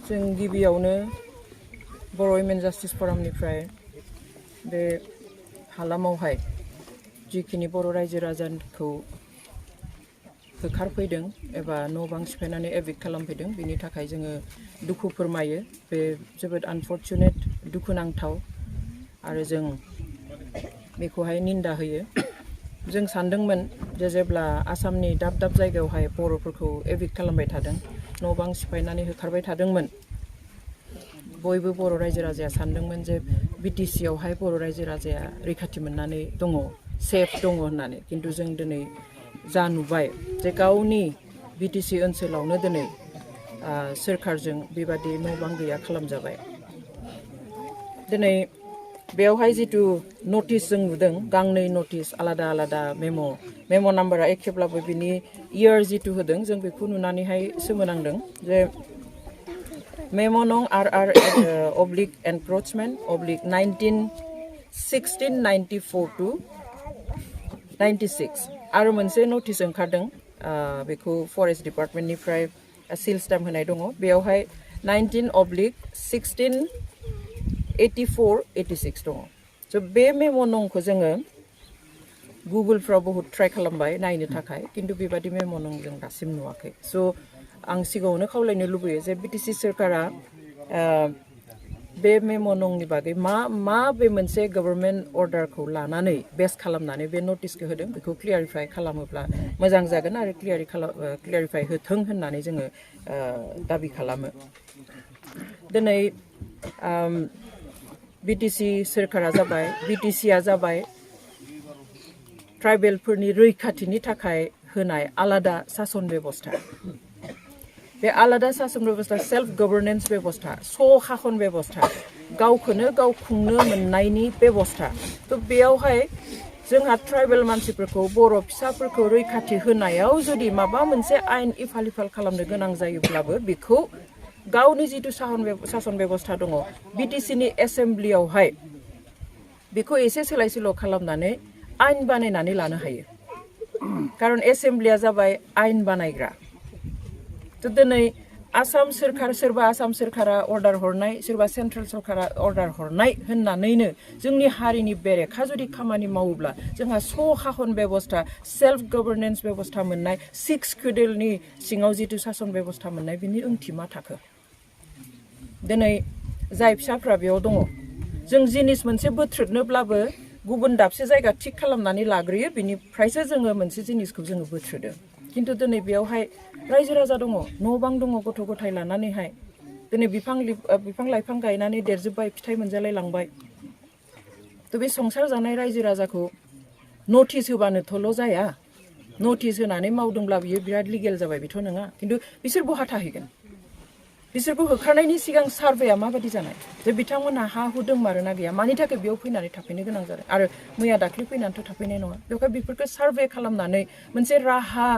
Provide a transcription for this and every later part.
जों गिबियावनो बर' women justice फरामनिफ्राय बे हालामावहाय जिखिनि बर' रायजो राजाखौ होखारफैदों एबा न' बां सिफायनानै एभिक्ट खालामफैदों बिनि थाखाय जोङो दुखु फोरमायो बे जोबोद आनफर्चुनेट दुखुनांथाव आरो जों बेखौहाय निन्दा होयो जों सानदोंमोन जे जेब्ला आसामनि दाब दाब जायगायावहाय बर'फोरखौ एभिक्ट खालामबाय थादों न' बां सिफायनानै होखारबाय थादोंमोन बयबो बर' रायजो राजाया सानदोंमोन जे बिटिसि आवहाय बर' रायजो राजाया रैखाथि मोननानै दङ सेफ दङ होननानै किन्तु जों दिनै जा नुबाय जे गावनि बिटिसि ओनसोलावनो दिनै सोरखारजों बेबादि न' बां गैया खालामजाबाय दिनै बेयावहाय जितु नटिस जों नुदों गांनै नटिस आलादा आलादा मेम' नाम्बारा एखेब्लाबो बिनि इयार जितु होदों जों बेखौ नुनानैहाय सोमोनांदों जे मेम' नं RR oblique encroachment oblique 1694 to 96 आरो मोनसे नटिस ओंखारदों बेखौ फरेस्ट डिपार्टमेन्टनिफ्राय सिल स्टाम्प होनाय दङ बेयावहाय 19/16/1684-86 दङ स' बे मेम' नंखौ जोङो गुगोलफ्राव बहुत ट्राइ खालामबाय नायनो थाखाय किन्तु बेबादि मेम' नं जों दासिम नुवाखै स' आं सिगाङावनो खावलायनो लुबैयो जे बिटिसि सोरखारा बे मेम' नंनि बागै मा बे मोनसे गभर्नमेन्ट अर्डारखौ लानानै बेस खालामनानै बे नटिसखौ होदों बेखौ क्लियारिफाइ खालामोब्ला मोजां जागोन आरो क्लियारिफाइ होथों होननानै जोङो दाबि खालामो दिनै बिटिसि सोरखारा जाबाय बिटिसिआ जाबाय ट्राइबेलफोरनि रैखाथिनि थाखाय होनाय आलादा सासन बेबस्था बे आलादा सासन बेबस्था सेल्फ गभर्नेन्स बेबस्था शासन बेबस्था गावखौनो गाव खुंनो मोननायनि बेबस्था थ' बेयावहाय जोंहा ट्राइबेल मानसिफोरखौ बर' फिसाफोरखौ रैखाथि होनायाव जुदि माबा मोनसे आयेन इफाल खालामनो गोनां जायोब्लाबो बेखौ गावनि जितु सासन बेबस्था दङ बिटिसिनि एसेम्ब्लियावहाय बेखौ एसे सोलाय सोल' खालामनानै आयेन बानायनानै लानो हायो खारन एसेम्ब्लिया जाबाय आयेन बानायग्रा थ' दिनै आसाम सोरखार सोरबा आसाम सोरखारा अर्डार हरनाय सोरबा सेन्ट्रेल सोरखारा अर्डार हरनाय होननानैनो जोंनि हारिनि बेरेखा जुदि खामानि मावोब्ला जोंहा शासन बेबस्था सेल्फ गभर्नेन्स बेबस्था मोननाय 6 सिड्युलनि सिङाव जितु सासन बेबस्था मोननाय बिनि ओंथि मा थाखो दिनै जाय फिसाफ्रा बेयाव दङ जों जिनिस मोनसे बोथ्रोदनोब्लाबो गुबुन दाबसे जायगा थिक खालामनानै लाग्रोयो बिनिफ्रायसो जोङो मोनसे जिनिसखौ जोङो बोथ्रोदो किन्तु दिनै बेयावहाय रायजो राजा दङ न' बां दङ गथ' गथाय लानानैहाय दिनै बिफां लाइफां गायनानै देरजोब्बाय फिथाइ मोनजालाय लांबाय थ' बे संसार जानाय रायजो राजाखौ नटिस होबानोथ'ल' जाया नटिस होनानै मावदोंब्ला बियो बिराद लिगेल जाबाय बेथ' नङा किन्तु बिसोर बहा थाहैगोन बिसोरखौ होखारनायनि सिगां सार्भेया माबायदि जानाय जे बिथांमोनहा हा हु दंमारोना गैया मानि थाखाय बेयाव फैनानै थाफैनो गोनां जादों आरो मैया दाख्लै फैनानैथ' थाफैनाय नङा बेवहाय बेफोरखौ सार्भे खालामनानै मोनसे राहा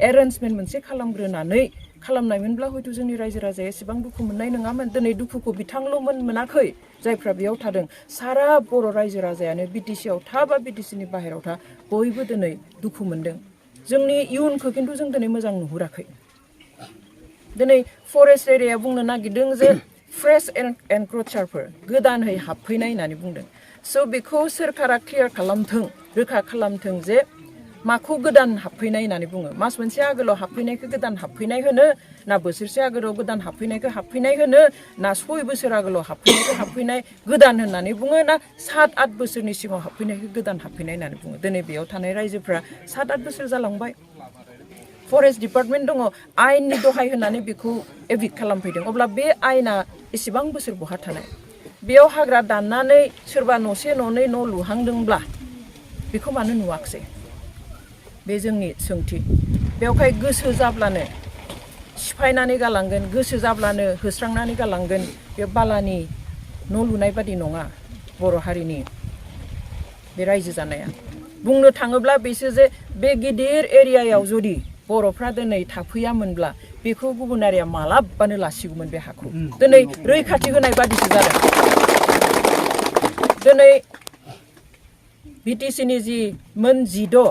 एरेन्जमेन्ट मोनसे खालामग्रोनानै खालामनायमोनब्ला हयथ' जोंनि रायजो राजाया एसेबां दुखु मोननाय नङामोन दिनै दुखुखौ बिथांल' मोनाखै जायफ्रा बेयाव थादों सारा बर' रायजो राजायानो बिटिसिआव था बा बिटिसिनि बाहेरायाव था बयबो दिनै दुखु मोनदों जोंनि इयुनखौ खिन्थु जों दिनै मोजां नुहुराखै दिनै फरेस्ट एरिया बुंनो नागिरदों जे फ्रेश एनक्रोचारफोर गोदानै हाबफैनाय होननानै बुंदों स' बेखौ सोरखारा क्लियार खालामथों रोखा खालामथों जे माखौ गोदान हाबफैनाय होननानै बुङो मास मोनसे आगोलाव हाबफैनायखौ गोदान हाबफैनाय होनो ना बोसोरसे आगोलाव गोदान हाबफैनायखौ हाबफैनाय होनो ना 6 बोसोर आगोलाव हाबफैनायखौ हाबफैनाय गोदान होननानै बुङो ना 7-8 बोसोरनि सिगाङाव हाबफैनायखौ गोदान हाबफैनाय होननानै बुङो दिनै बेयाव थानाय रायजोफ्रा 7-8 बोसोर जालांबाय फरेस्ट डिपार्टमेन्ट दङ आयेननि दहाय होननानै बेखौ एभिक्ट खालामफैदों अब्ला बे आयेना एसेबां बोसोर बहा थानाय बेयाव हाग्रा दाननानै सोरबा न'से न'नै न' लुहांदोंब्ला बेखौ मानो नुवाखसै बे जोंनि सोंथि बेवहाय गोसो जाब्लानो सिफायनानै गालांगोन गोसो जाब्लानो होस्रांनानै गालांगोन बे बालानि न' लुनाय बादि नङा बर' हारिनि बे रायजो जानाया बुंनो थाङोब्ला बिसोर जे बे गिदिर एरियायाव जुदि बर'फ्रा दिनै थाफैयामोनब्ला बेखौ गुबुन हारिया मालाबानो लासिगौमोन बे हाखौ दिनै रैखाथि होनाय बादिसो जादों दिनै बिटिसिनि जि मोन 16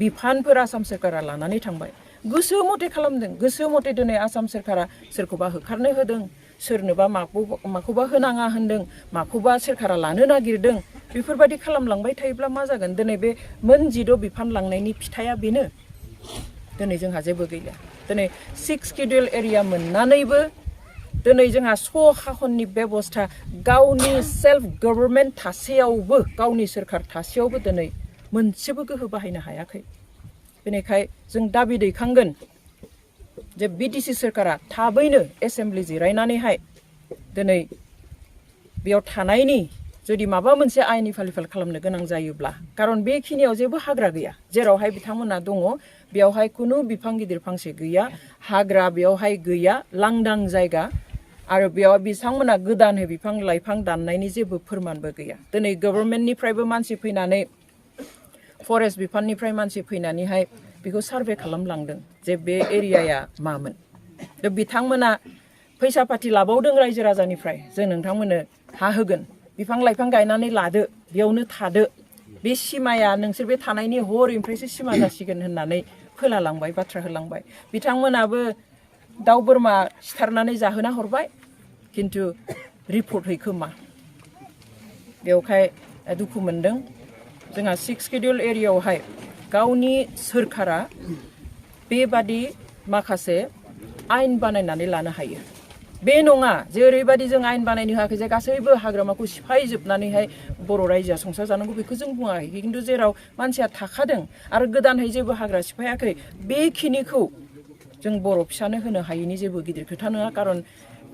बिफानफोर आसाम सोरखारा लानानै थांबाय गोसो मथे खालामदों गोसो मथे दिनै आसाम सोरखारा सोरखौबा होखारनो होदों सोरनोबा माखौबा होनाङा होनदों माखौबा सोरखारा लानो नागिरदों बेफोरबायदि खालामलांबाय थायोब्ला मा जागोन दिनै बे मोन 16 बिफान लांनायनि फिथाइया बेनो दिनै जोंहा जेबो गैला दिनै 6 स्केड्युल एरिया मोननानैबो दिनै जोंहा खाखननि बेबस्था गावनि सेल्फ गभर्नमेन्ट थासेयावबो गावनि सोरखार थासेयावबो दिनै मोनसेबो गोहो बाहायनो हायाखै बेनिखाय जों दाबि दैखांगोन जे बिटिसि सोरखारा थाबैनो एसेम्ब्लि जिरायनानैहाय दिनै बेयाव थानायनि जुदि माबा मोनसे आयेननि फालिफाल खालामनो गोनां जायोब्ला खारन बेखिनियाव जेबो हाग्रा गैया जेरावहाय बिथांमोना दङ बेयावहाय खुनु बिफां गिदिर फांसे गैया हाग्रा बेयावहाय गैया लांदां जायगा आरो बेयाव बिथांमोना गोदानै बिफां लाइफां दाननायनि जेबो फोरमानबो गैया दिनै गभर्नमेन्टनिफ्रायबो मानसि फैनानै फरेस्ट बिफाननिफ्राय मानसि फैनानैहाय बेखौ सार्भे खालामलांदों जे बे एरियाया मामोन बिथांमोना फैसा पाति लाबावदों रायजो राजानिफ्राय जों नोंथांमोननो हा होगोन बिफां लाइफां गायनानै लादो बेयावनो थादो बे सिमाया नोंसोर बे थानायनि हरैनिफ्रायसो सिमा जासिगोन होननानै फोलालांबाय बाथ्रा होलांबाय बिथांमोनाबो दाउ बोरमा सिथारनानै जाहोना हरबाय किन्तु रिपर्ट हैखोमा बेवहाय दुखु मोनदों जोंहा 6 स्केड्युल एरियायावहाय गावनि सोरखारा बेबादि माखासे आयेन बानायनानै लानो हायो बे नङा जे ओरैबायदि जों आयेन बानायनो होआखै जे गासैबो हाग्रामाखौ सिफायजोबनानैहाय बर' रायजोआ संसार जानांगौ बेखौ जों बुङाखै किन्तु जेराव मानसिया थाखादों आरो गोदानहै जेबो हाग्रा सिफायाखै बेखिनिखौ जों बर' फिसानो होनो हायैनि जेबो गिदिर खोथा नङा खारन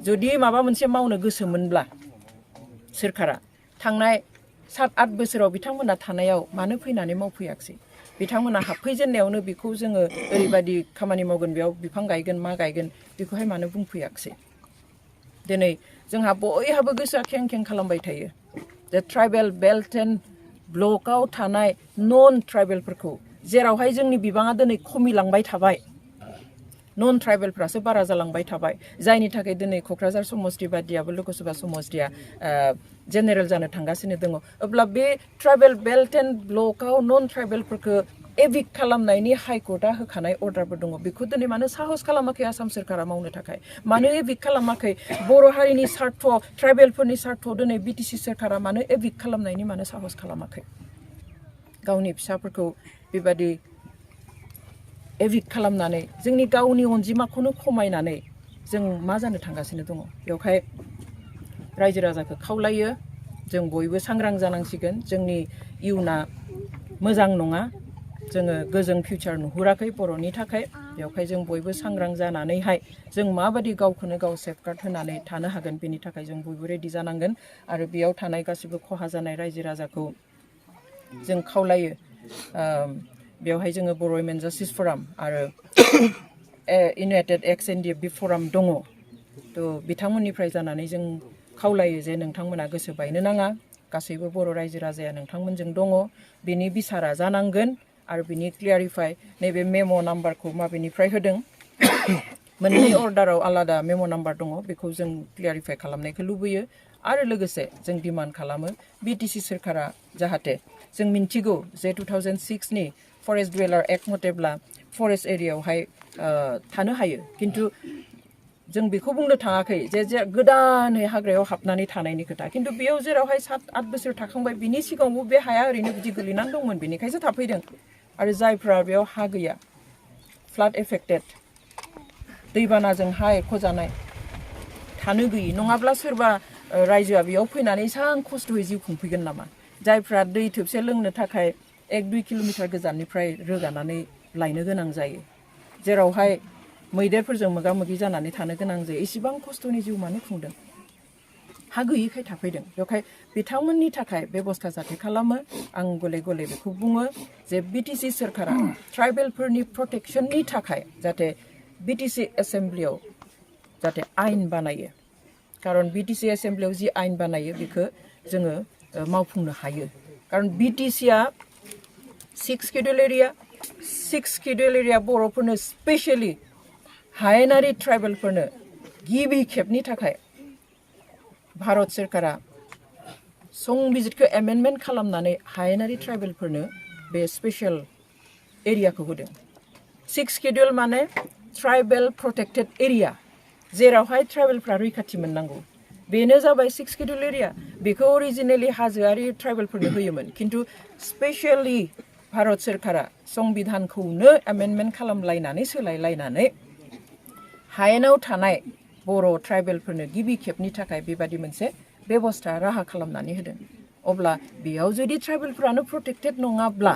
जुदि माबा मोनसे मावनो गोसोमोनब्ला सोरखारा थांनाय 7-8 बोसोराव बिथांमोना थानायाव मानो फैनानै मावफैयाखै बिथांमोना हाबफैजेननायावनो बेखौ जोङो ओरैबायदि खामानि मावगोन बेयाव बिफां गायगोन मा गायगोन बेखौहाय मानो बुंफैयाखै दिनै जोंहा बयहाबो गोसोआ खें खें खालामबाय थायो जे ट्राइबेल बेल्ट एन्ड ब्लकआव थानाय नन ट्राइबेलफोरखौ जेरावहाय जोंनि बिबाङा दिनै खमिलांबाय थाबाय नन ट्राइबेलफ्रासो बारा जालांबाय थाबाय जायनि थाखाय दिनै क'क्राझार समस्ति बादियाबो लकसभा समस्तिया जेनेरेल जानो थांगासिनो दङ अब्ला बे ट्राइबेल बेल्ट एन्ड ब्लकआव नन ट्राइबेलफोरखौ एभिक्ट खालामनायनि हाइकर्टआ होखानाय अर्डारबो दङ बेखौ दिनै मानो साहस खालामाखै आसाम सोरखारा मावनो थाखाय मानो एभिक्ट खालामाखै बर' हारिनि सार्थ ट्राइबेलफोरनि सार्थ दिनै बिटिसि सोरखारा मानो एभिक्ट खालामनायनि मानो साहस खालामाखै गावनि फिसाफोरखौ बेबादि एभिक्ट खालामनानै जोंनि गावनि अनजिमाखौनो खमायनानै जों मा जानो थांगासिनो दङ बेवहाय रायजो राजाखौ खावलायो जों बयबो सांग्रां जानांसिगोन जोंनि इयुना मोजां नङा जोङो गोजों फिउचार नुहुराखै बर'नि थाखाय बेवहाय जों बयबो सांग्रां जानानैहाय जों माबादि गावखौनो गाव सेफगार्ड होनानै थानो हागोन बेनि थाखाय जों बयबो रेडि जानांगोन आरो बेयाव थानाय गासिबो खहा जानाय रायजो राजाखौ जों खावलायो बेवहाय जोङो बर' वुमेन जास्टिस फराम आरो इउनाइटेड एक्स एनडिएफबि फराम दङ थ' बिथांमोननिफ्राय जानानै जों खावलायो जे नोंथांमोना गोसो बायनो नाङा गासैबो बर' रायजो राजाया नोंथांमोनजों दङ बिनि बिसारा जानांगोन आरो बिनि क्लियारिफाइ नैबे मेम' नाम्बारखौ माबेनिफ्राय होदों मोननै अर्डाराव आलादा मेम' नाम्बार दङ बेखौ जों क्लियारिफाइ खालामनायखौ लुबैयो आरो लोगोसे जों डिमान्ड खालामो बिटिसि सोरखारा जाहाथे जों मिन्थिगौ जे 2006 नि फरेस्ट डुवेलार एक्ट मथेब्ला फरेस्ट एरियायावहाय थानो हायो किन्तु जों बेखौ बुंनो थाङाखै जे गोदानै हाग्रायाव हाबनानै थानायनि खोथा किन्तु बेयाव जेरावहाय 7-8 बोसोर थाखांबाय बिनि सिगाङावबो बे हाया ओरैनो बिदि गोलैनानै दंमोन बेनिखायसो थाफैदों आरो जायफ्रा बेयाव हा गैया फ्लाड एफेक्टेड दैबानाजों हा एरख'जानाय थानो गैयि नङाब्ला सोरबा रायजोआ बेयाव फैनानै एसां खस्थ'यै जिउ खुंफैगोन नामा जायफ्रा दै थोबसे लोंनो थाखाय 1-2 किल'मिटार गोजाननिफ्राय रोगानानै लायनो गोनां जायो जेरावहाय मैदेरफोरजों मोगा मोगि जानानै थानो गोनां जायो इसिबां खस्थ'नि जिउ मानो खुंदों हा गैयैखाय थाफैदों बेवहाय बिथांमोननि थाखाय बेबस्था जाथे खालामो आं गले गले बेखौ बुङो जे बिटिसि सोरखारा ट्राइबेलफोरनि प्रटेक्शननि थाखाय जाहाथे बिटिसि एसेम्ब्लियाव जाहाथे आयेन बानायो खारन बिटिसि एसेम्ब्लियाव जि आयेन बानायो बेखौ जोङो मावफुंनो हायो खारन बिटिसिया 6 स्केड्युल एरिया बर'फोरनो स्पेशली हायेनारि ट्राइबेलफोरनो गिबि खेबनि थाखाय भारत सोरखारा संबिजितखौ एमेन्डमेन्ट खालामनानै हायेनारि ट्राइबेलफोरनो बे स्पेशल एरियाखौ होदों 6 स्केड्युल माने ट्राइबेल प्रोटेक्टेड एरिया जेरावहाय ट्राइबेलफ्रा रैखाथि मोननांगौ बेनो जाबाय 6 शिड्युल एरिया बेखौ अरिजिनेलि हाजोआरि ट्राइबेलफोरनो होयोमोन खिन्थु स्पेशली भारत सोरखारा संबिधानखौनो एमेन्डमेन्ट खालामलायनानै सोलायलायनानै हायेनाव थानाय बर' ट्राइबेलफोरनो गिबि खेबनि थाखाय बेबादि मोनसे बेबस्था राहा खालामनानै होदों अब्ला बेयाव जुदि ट्राइबेलफ्रानो प्रोटेक्टेड नङाब्ला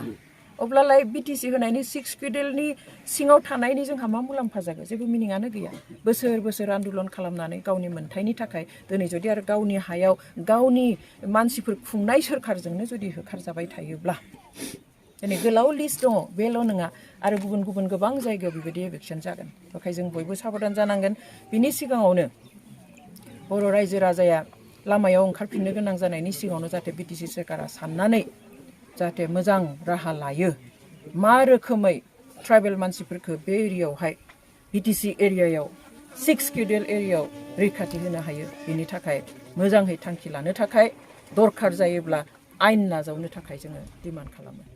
अब्लालाय बिटिसि होनायनि 6 शिड्युलनि सिङाव थानायनि जोंहा मा मुलाम्फा जागोन जेबो मिनिङानो गैया बोसोर बोसोर आन्दलन खालामनानै गावनि मोन्थायनि थाखाय दिनै जुदि आरो गावनि हायाव गावनि मानसिफोर खुंनाय सोरखारजोंनो जुदि होखारजाबाय थायोब्ला दिनै गोलाव लिस्ट दङ बेल' नङा आरो गुबुन गुबुन गोबां जायगायाव बेबायदि एभिक्सन जागोन बेखायनो जों बयबो साबधान जानांगोन बिनि सिगाङावनो बर' रायजो राजाया लामायाव ओंखारफिननो गोनां जानायनि सिगाङावनो जाहाथे बिटिसि सोरखारा साननानै जाहाथे मोजां राहा लायो मा रोखोमै ट्राइबेल मानसिफोरखौ बे एरियायावहाय बिटिसि एरियायाव 6 शिड्युल एरियायाव रैखाथि होनो हायो बेनि थाखाय मोजाङै थांखि लानो थाखाय दरखार जायोब्ला आयेन नाजावनो थाखाय जोङो डिमान्ड खालामो